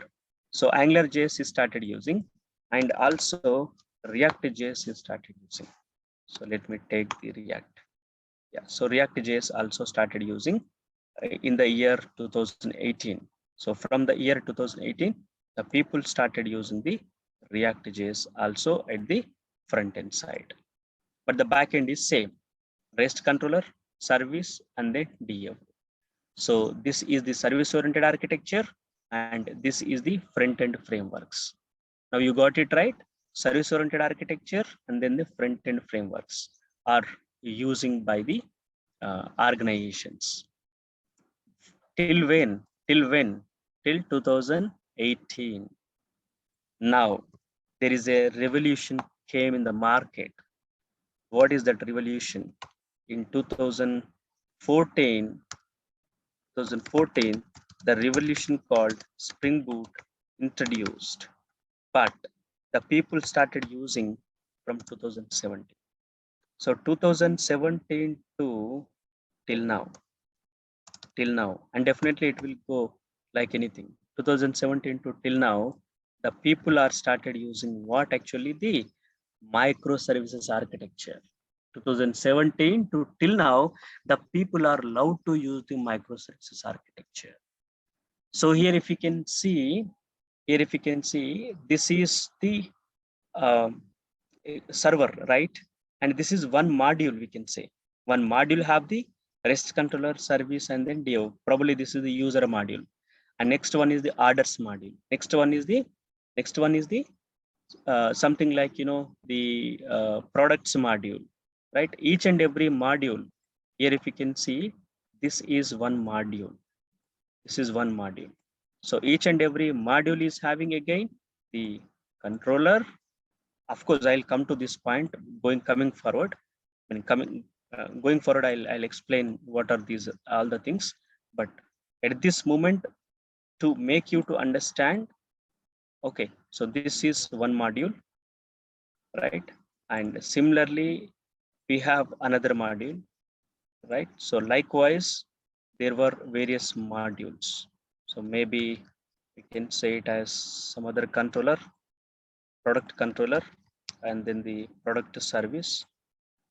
so AngularJS is started using, and also React.js is started using. So let me take the React. Yeah, so React.js also started using in the year 2018. So from the year 2018, the people started using the React.js also at the front end side. But the backend is same. REST controller, service, and the DAO. So this is the service-oriented architecture, and this is the front-end frameworks. Now you got it right. Service-oriented architecture and then the front-end frameworks are using by the organizations. Till when? Till when? Till 2018. Now there is a revolution came in the market. What is that revolution? In 2014, the revolution called Spring Boot introduced, but the people started using from 2017. So 2017 to till now, till now, and definitely it will go like anything. 2017 to till now, the people are started using what actually the microservices architecture. 2017 to till now, the people are allowed to use the microservices architecture. So here if you can see, this is the um, server, right? And this is one module, we can say. One module have the REST controller service and then DO. Probably this is the user module. And next one is the orders module. Next one is the something like, you know, the products module, right? Each and every module here, if you can see, this is one module. This is one module. So each and every module is having again the controller. Of course, I'll come to this point coming forward. Going forward, I'll explain what are these all the things. But at this moment, to make you to understand, okay, so this is one module, right? And similarly, we have another module, right? So likewise, there were various modules. So maybe we can say it as some other controller, product controller, and then the product service.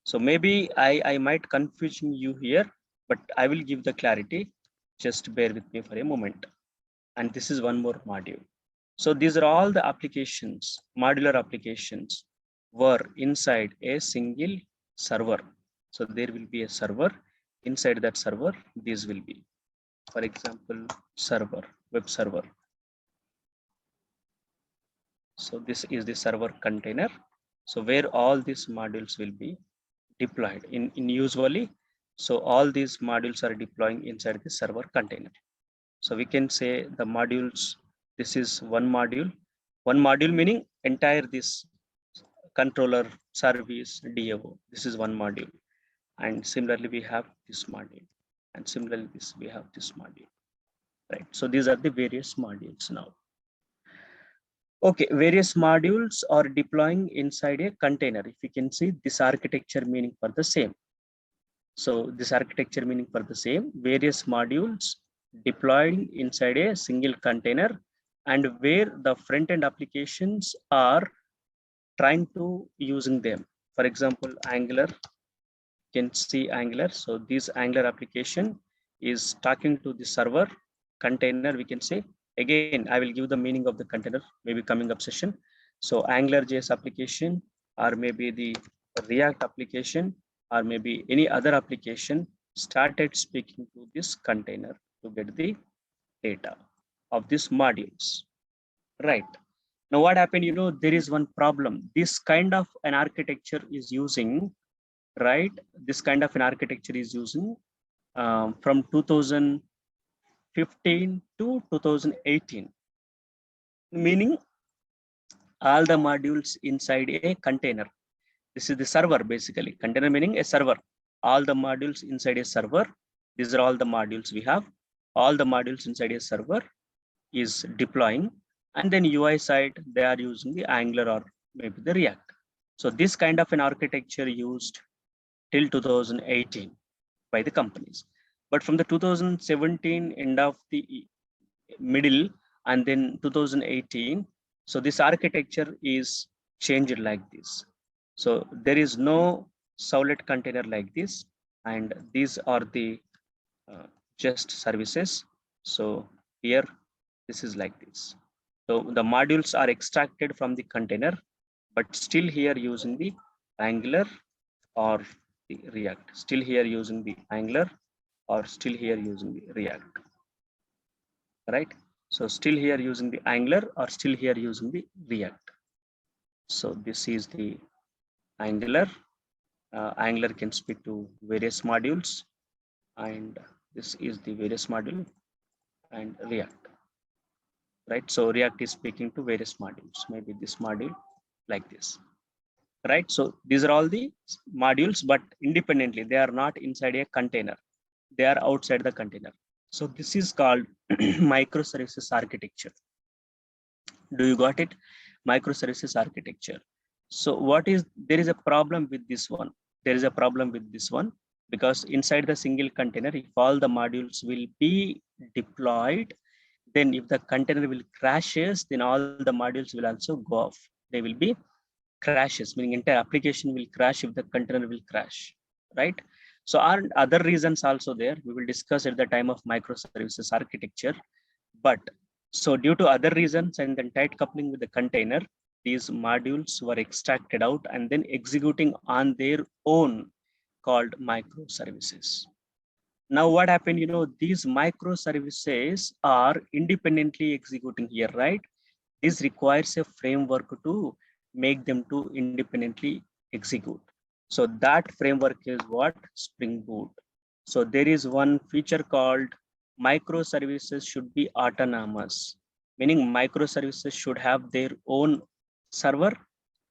So maybe I might confuse you here, but I will give the clarity. Just bear with me for a moment. And this is one more module. So these are all the applications, modular applications were inside a single server. So there will be a server. Inside that server, these will be, for example, server, web server. So this is the server container. So where all these modules will be deployed in usually. So all these modules are deploying inside the server container. So we can say the modules, this is one module meaning entire this controller service DAO. This is one module. And similarly, we have this module. And similarly, we have this module, right? So these are the various modules now. Okay, various modules are deploying inside a container. If you can see this architecture meaning for the same. So this architecture meaning for the same, various modules deployed inside a single container, and where the front-end applications are trying to using them. For example, Angular, you can see Angular. So this Angular application is talking to the server container, we can say. Again, I will give the meaning of the container, maybe coming up session. So Angular JS application, or maybe the React application, or maybe any other application started speaking to this container to get the data of these modules, right? Now what happened, you know, there is one problem. This kind of an architecture is using, right? This kind of an architecture is using from 2015 to 2018, meaning all the modules inside a container. This is the server, basically. Container meaning a server. All the modules inside a server. These are all the modules we have. All the modules inside a server is deploying. And then UI side, they are using the Angular or maybe the React. So this kind of an architecture used till 2018 by the companies. But from the 2017 end of the middle and then 2018, so this architecture is changed like this. So there is no Servlet container like this, and these are the just services. So here, this is like this. So the modules are extracted from the container, but still here using the Angular or the React. Still here using the Angular or still here using the React, right? So still here using the Angular or still here using the React. So this is the Angular. Angular can speak to various modules, and this is the various module and React, right? So React is speaking to various modules, maybe this module like this, right? So these are all the modules, but independently, they are not inside a container. They are outside the container. So this is called microservices architecture. Do you got it? Microservices architecture. So what is, there is a problem with this one. There is a problem with this one. because inside the single container, if all the modules will be deployed, then if the container will crashes, then all the modules will also go off. They will be crashes, meaning entire application will crash if the container will crash, right? So are other reasons also there. We will discuss at the time of microservices architecture. But so due to other reasons and then tight coupling with the container, these modules were extracted out and then executing on their own, called microservices. Now what happened, these microservices are independently executing here, right? This requires a framework to make them to independently execute. So that framework is what? Spring Boot. So there is one feature called microservices should be autonomous, meaning microservices should have their own server,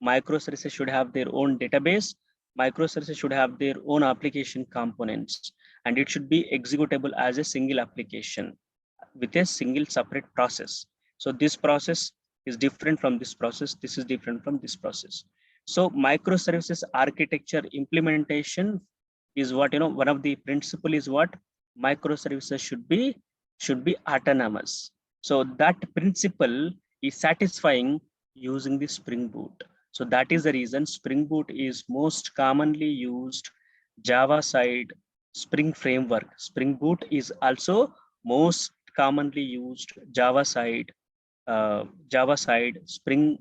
microservices should have their own database, microservices should have their own application components, and it should be executable as a single application with a single separate process. So this process is different from this process. This is different from this process. So microservices architecture implementation is what, one of the principle is what microservices should be autonomous. So that principle is satisfying using the Spring Boot. So that is the reason Spring Boot is most commonly used Java side Spring framework. Spring Boot is also most commonly used Java side Spring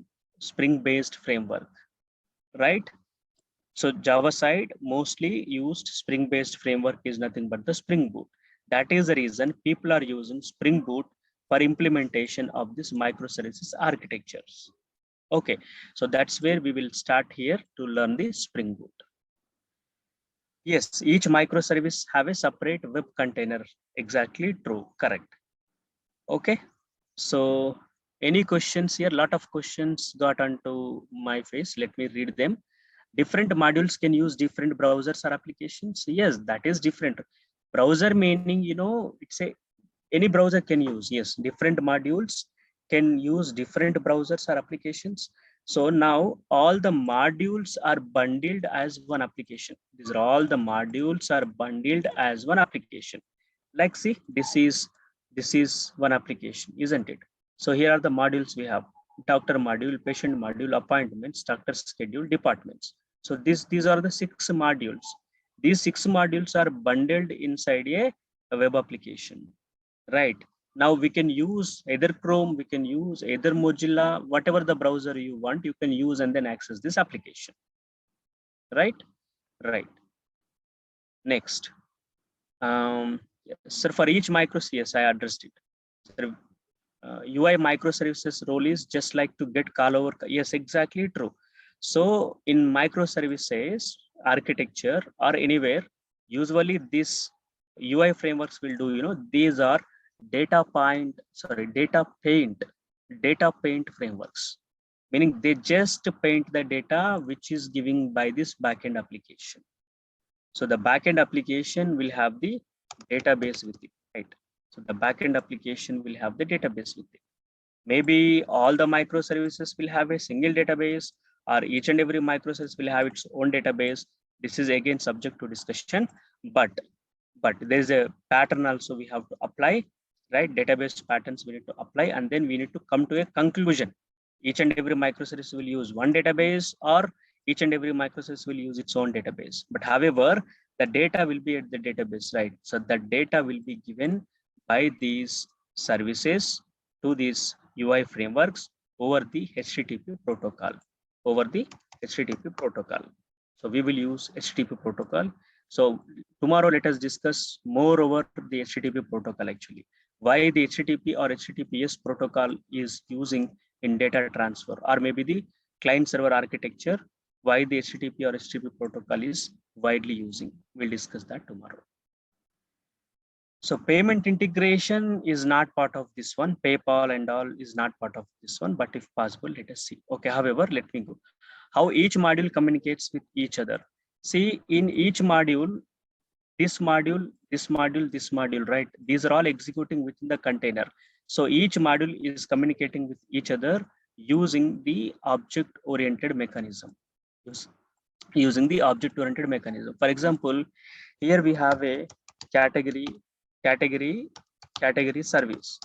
based framework, right? So Java side mostly used Spring based framework is nothing but the Spring Boot. That is the reason people are using Spring Boot for implementation of this microservices architectures. Okay, so that's where we will start here to learn the Spring Boot. Yes, each microservice have a separate web container. Exactly true, correct. Okay, so any questions here? Lot of questions got onto my face. Let me read them. Different modules can use different browsers or applications. Yes, that is different. Browser meaning, it's a any browser can use. Yes, different modules can use different browsers or applications. So now all the modules are bundled as one application. These are all the modules are bundled as one application. Like see, this is one application, isn't it? So here are the modules we have: doctor module, patient module, appointments, doctor schedule, departments. So these are the 6 modules. These 6 modules are bundled inside a web application, right? Now we can use either Chrome, we can use either Mozilla, whatever the browser you want, you can use and then access this application, right? Right. Next. Yes, sir, for each yes, I addressed it. Sir, UI microservices role is just like to get call over. Yes, exactly true. So in microservices architecture or anywhere, usually this UI frameworks will do, these are data paint frameworks, meaning they just paint the data which is giving by this backend application. So the backend application will have the database with it, right? So the backend application will have the database with it. Maybe all the microservices will have a single database, or each and every microservice will have its own database. This is again subject to discussion, but there is a pattern also we have to apply, right? Database patterns we need to apply, and then we need to come to a conclusion. Each and every microservice will use one database, or each and every microservice will use its own database. But however, the data will be at the database, right? So the data will be given by these services to these UI frameworks over the HTTP protocol. So we will use HTTP protocol. So tomorrow let us discuss more over the HTTP protocol actually. Why the HTTP or HTTPS protocol is using in data transfer, or maybe the client server architecture, why the HTTP or HTTP protocol is widely using. We'll discuss that tomorrow. So payment integration is not part of this one. PayPal and all is not part of this one, but if possible, let us see. Okay, however, let me go. How each module communicates with each other. See, in each module, this module, right? These are all executing within the container. So each module is communicating with each other using the object-oriented mechanism. Using the object-oriented mechanism. For example, Here we have a category service,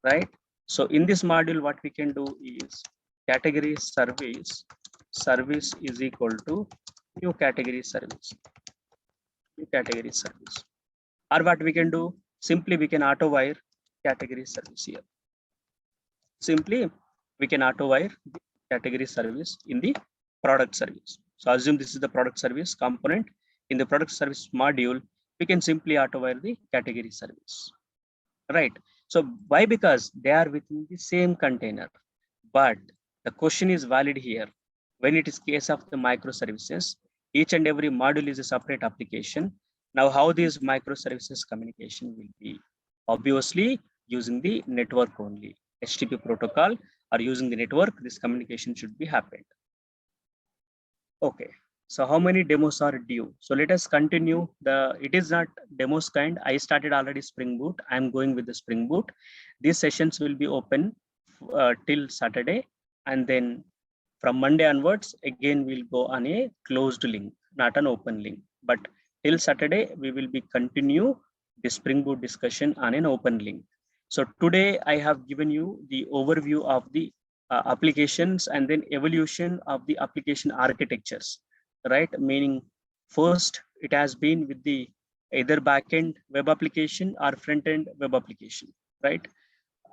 right? So in this module, what we can do is category service is equal to new category service, or what we can do, simply we can auto wire category service here. Simply we can auto wire the category service in the product service. So assume this is the product service component. In the product service module, we can simply auto wire the category service, right? So why? Because they are within the same container. But the question is valid here. When it is case of the microservices, each and every module is a separate application. Now, how these microservices communication will be? Obviously, using the network only. HTTP protocol or using the network, this communication should be happened. Okay. So how many demos are due? So let us continue. It is not demos kind. I started already Spring Boot. I'm going with the Spring Boot. These sessions will be open till Saturday, and then from Monday onwards, again we'll go on a closed link, not an open link. But till Saturday, we will be continue the Spring Boot discussion on an open link. So today I have given you the overview of the applications and then evolution of the application architectures, right? Meaning first it has been with the either backend web application or front-end web application, right?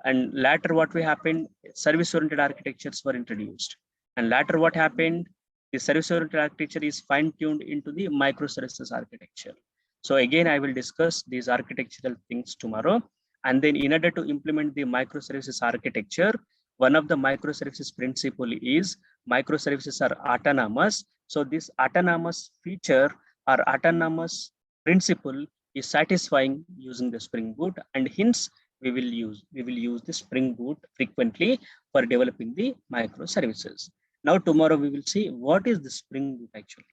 And later what we happened, service-oriented architectures were introduced. And later what happened, the service-oriented architecture is fine-tuned into the microservices architecture. So again, I will discuss these architectural things tomorrow. And then in order to implement the microservices architecture, one of the microservices principle is microservices are autonomous. So this autonomous feature or autonomous principle is satisfying using the Spring Boot, and hence we will use the Spring Boot frequently for developing the microservices. Now tomorrow we will see what is the Spring Boot actually.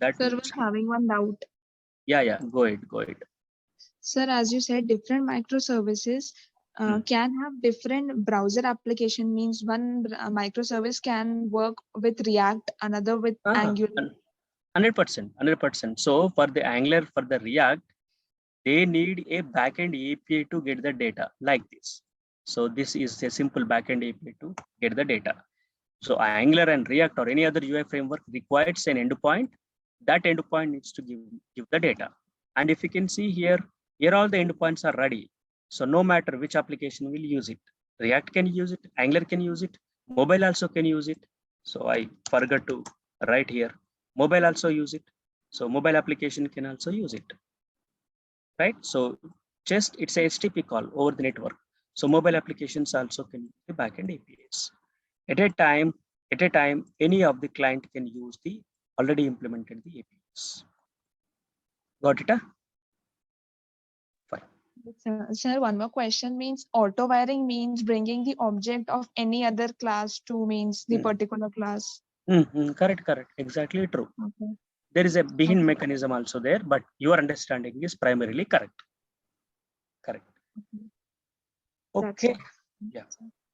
That Sir, was having one doubt. Yeah, go ahead. Sir, as you said, different microservices can have different browser application. Means one microservice can work with React, another with Angular. 100%. So for the Angular, for the React, they need a backend API to get the data like this. So this is a simple backend API to get the data. So Angular and React or any other UI framework requires an endpoint. That endpoint needs to give the data. And if you can see here all the endpoints are ready. So no matter which application will use it, React can use it, Angular can use it, mobile also can use it. So I forgot to write here, mobile also use it. So mobile application can also use it, right? So just it's a HTTP call over the network. So mobile applications also can use the backend APIs. At a time, any of the client can use the already implemented the APIs. Got it? Fine. Sir, one more question means auto wiring means bringing the object of any other class to means the particular class. Correct. Exactly true. Okay. There is a begin mechanism also there, but your understanding is primarily correct. Okay. Yeah.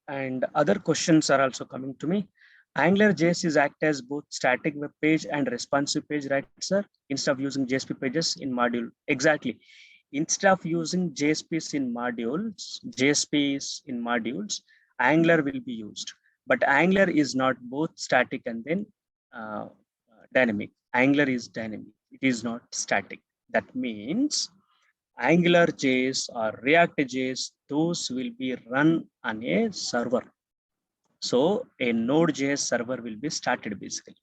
And other questions are also coming to me. AngularJS is act as both static web page and responsive page, right, sir? Instead of using JSP pages in module. Exactly. Instead of using JSPs in modules, Angular will be used. But Angular is not both static and then dynamic. Angular is dynamic. It is not static. That means AngularJS or React.js, those will be run on a server. So a Node.js server will be started basically.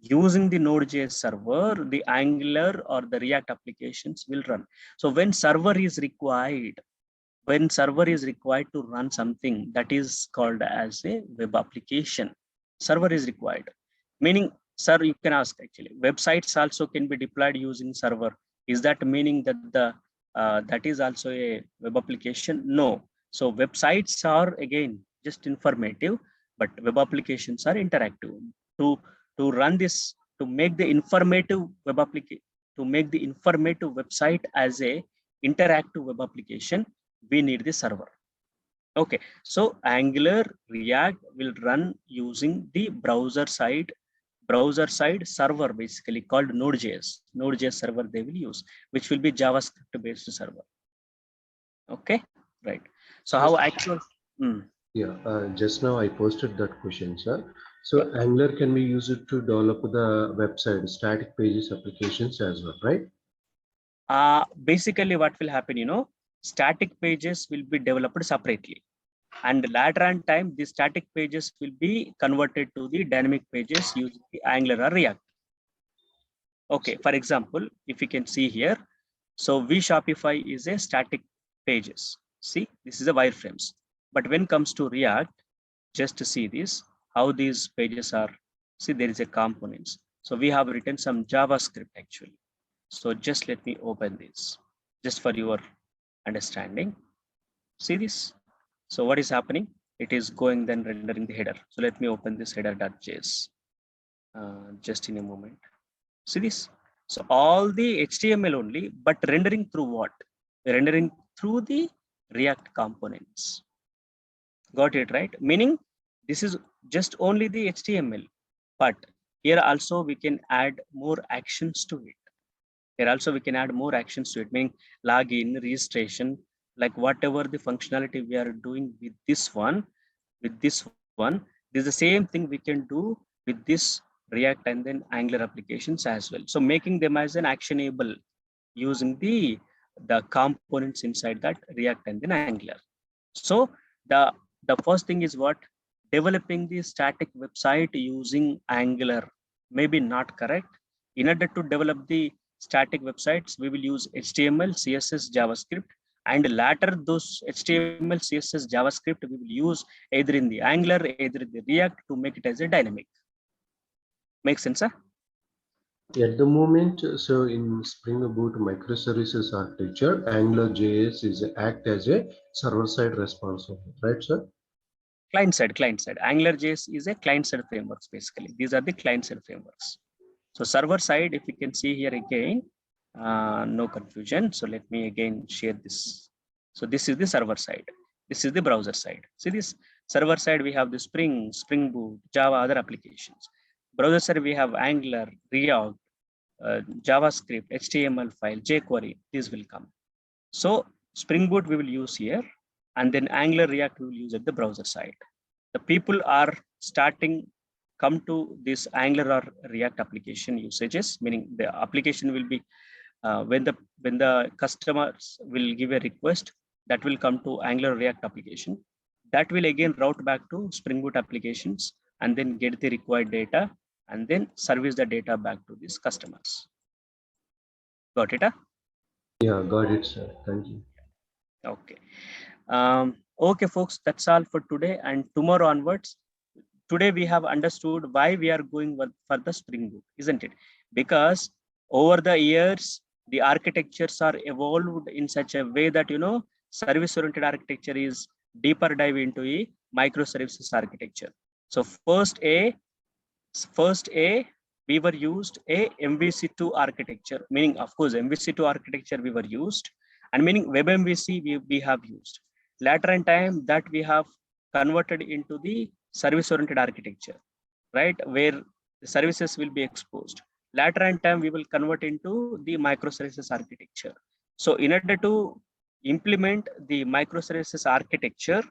Using the Node.js server, the Angular or the React applications will run. So when server is required to run something, that is called as a web application. Server is required. Meaning, sir, you can ask actually, websites also can be deployed using server. Is that meaning that that is also a web application? No. So websites are again just informative, but web applications are interactive. To run this, to make the informative web application, to make the informative website as a interactive web application, we need the server. Okay, so Angular React will run using the browser side browser side server basically called Node.js. Node.js server they will use, which will be JavaScript based server. Okay, right. So how actual? Yeah, just now I posted that question, sir. Yeah. So Angular can be used to develop the website, static pages applications as well, right? Basically what will happen, static pages will be developed separately, and later on time the static pages will be converted to the dynamic pages using the Angular or React. Okay, for example, if you can see here, so Shopify is a static pages. See, this is a wireframes. But when it comes to React, just to see this, how these pages are, see there is a components. So we have written some JavaScript actually. So just let me open this, just for your understanding. See this? So what is happening? It is going then rendering the header. So let me open this header.js just in a moment. See this? So all the HTML only, but rendering through what? Rendering through the React components. Got it, right? Meaning this is just only the HTML, but here also we can add more actions to it. Here also we can add more actions to it, meaning login, registration, like whatever the functionality we are doing with this one, this is the same thing we can do with this React and then Angular applications as well. So making them as an actionable using the components inside that React and then Angular. So the first thing is what? Developing the static website using Angular. Maybe not correct. In order to develop the static websites, we will use HTML, CSS, JavaScript, and later those HTML, CSS, JavaScript we will use either in the Angular, either in the React to make it as a dynamic. Make sense, sir? At the moment, so in Spring Boot microservices architecture, AngularJS is act as a server-side responsive, right, sir? Client-side. AngularJS is a client-side frameworks, basically. These are the client-side frameworks. So server-side, if you can see here again, no confusion. So let me again share this. So this is the server side. This is the browser side. See this server side, we have the Spring Boot, Java, other applications. Browser side, we have Angular, React, JavaScript, HTML file, jQuery. These will come. So Spring Boot we will use here, and then Angular, React we will use at the browser side. The people are starting come to this Angular or React application usages, meaning the application will be when the customers will give a request, that will come to Angular React application. That will again route back to Spring Boot applications and then get the required data and then service the data back to these customers. Got it? Huh? Yeah, got it, sir. Thank you. Okay. Okay, folks, that's all for today. And tomorrow onwards, today we have understood why we are going for the Spring Boot, isn't it? Because over the years, the architectures are evolved in such a way that, service-oriented architecture is deeper dive into a microservices architecture. So first we were used a MVC2 architecture, meaning of course MVC2 architecture we were used, and meaning WebMVC we have used. Later in time that we have converted into the service-oriented architecture, right, where the services will be exposed. Later in time we will convert into the microservices architecture. So in order to implement the microservices architecture,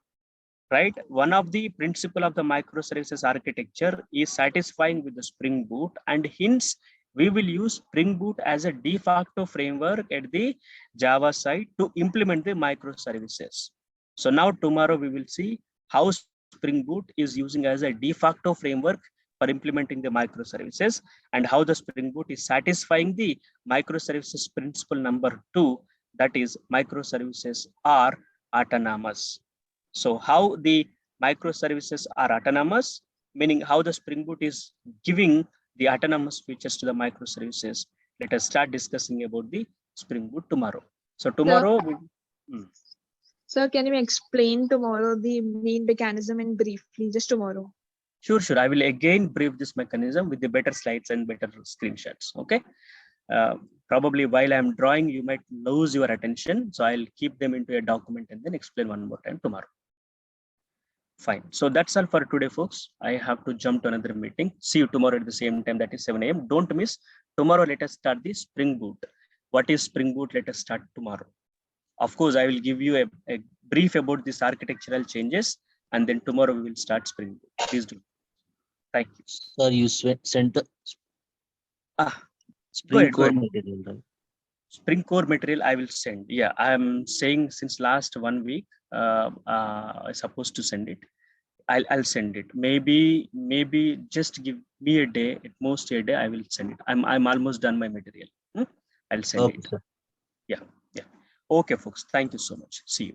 right, one of the principle of the microservices architecture is satisfying with the Spring Boot, and hence we will use Spring Boot as a de facto framework at the Java side to implement the microservices. So now tomorrow we will see how Spring Boot is using as a de facto framework for implementing the microservices, and how the Spring Boot is satisfying the microservices principle number 2, that is microservices are autonomous. So how the microservices are autonomous, meaning how the Spring Boot is giving the autonomous features to the microservices. Let us start discussing about the Spring Boot tomorrow. So tomorrow, Sir, can you explain tomorrow the main mechanism in briefly, just tomorrow? Sure. I will again brief this mechanism with the better slides and better screenshots. Okay. Probably while I'm drawing, you might lose your attention. So I'll keep them into a document and then explain one more time tomorrow. Fine. So that's all for today, folks. I have to jump to another meeting. See you tomorrow at the same time, that is 7 a.m. Don't miss. Tomorrow, let us start the Spring Boot. What is Spring Boot? Let us start tomorrow. Of course, I will give you a brief about these architectural changes, and then tomorrow we will start Spring Boot. Please do. Thank you. Sir, you sent the Spring core material, right? Spring core material I will send. Yeah, I'm saying since last 1 week, I'm supposed to send it. I'll send it. Maybe just give me a day, at most a day. I will send it. I'm almost done my material. I'll send it. Sir. Yeah. Okay, folks. Thank you so much. See you.